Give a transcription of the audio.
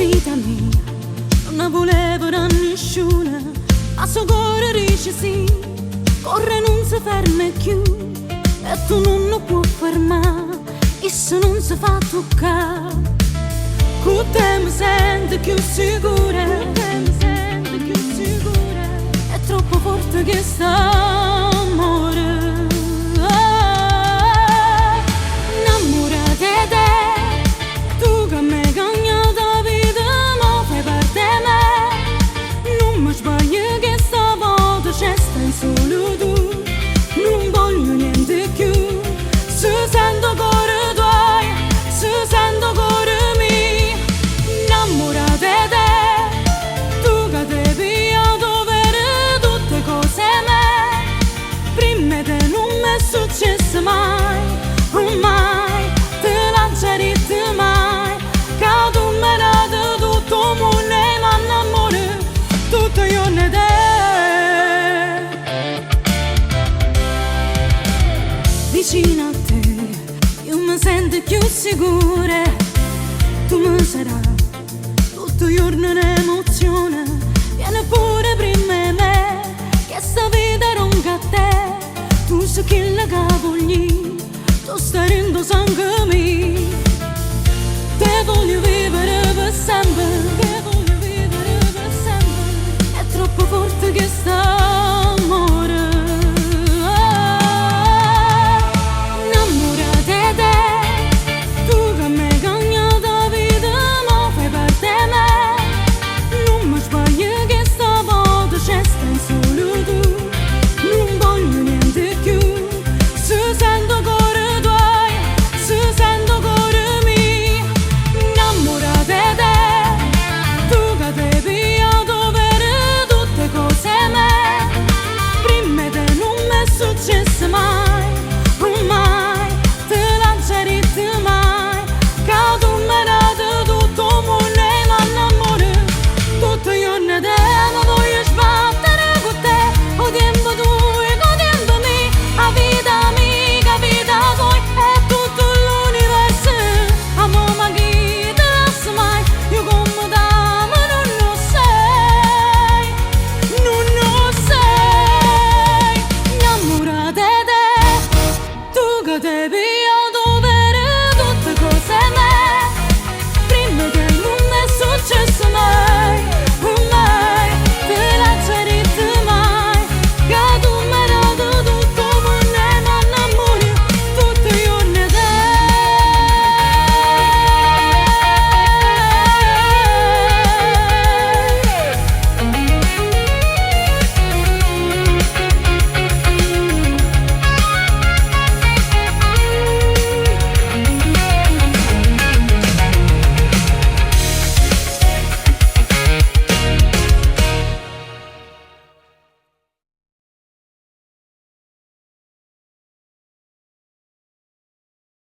vita mia non ne volevo da nessuno, ma so cuore dice sì, corre non si ferma più, e tu non lo puoi fermare, e se non si fa toccare. Con te mi sento più sicura, è troppo forte che sta amore. Innamorata di te, tu che mi hai cagnato la vita, ma fai parte di me. Non mi sbaglio che stavolta c'è stai solo tu, non voglio niente più. Se sento cuore tuoi, se sento cuore mio, innamorata di te, tu che devi dovere tutte cose me. Prima te non mi è successo mai, mai, te l'ha già detto mai, che tu mi hai dato tutto il mondo e mi innamoro tutto io di te. Vicino a te io mi sento più sicura, tu mi sarai tutto il giorno un'emozione, vieni pure prima di me, che sta vita è lunga a te, tu sei chi la cavogli, tu stai dentro sangue mio, te voglio vivere per sempre, te voglio vivere per sempre, è troppo forte che sta amore. Successo mai, mai, te l'ha già detto mai, che tu mi hai dato tutto il mondo e mi innamoro tutto io di te. Ma voglio sbattere con te, o tempo tuo e o tempo mio, la vita mia, che vita tua è tutto l'universo. Amore ma chi te lascia mai, io come t'amo non lo sei, non lo sei. Innamorata di te, tu che devi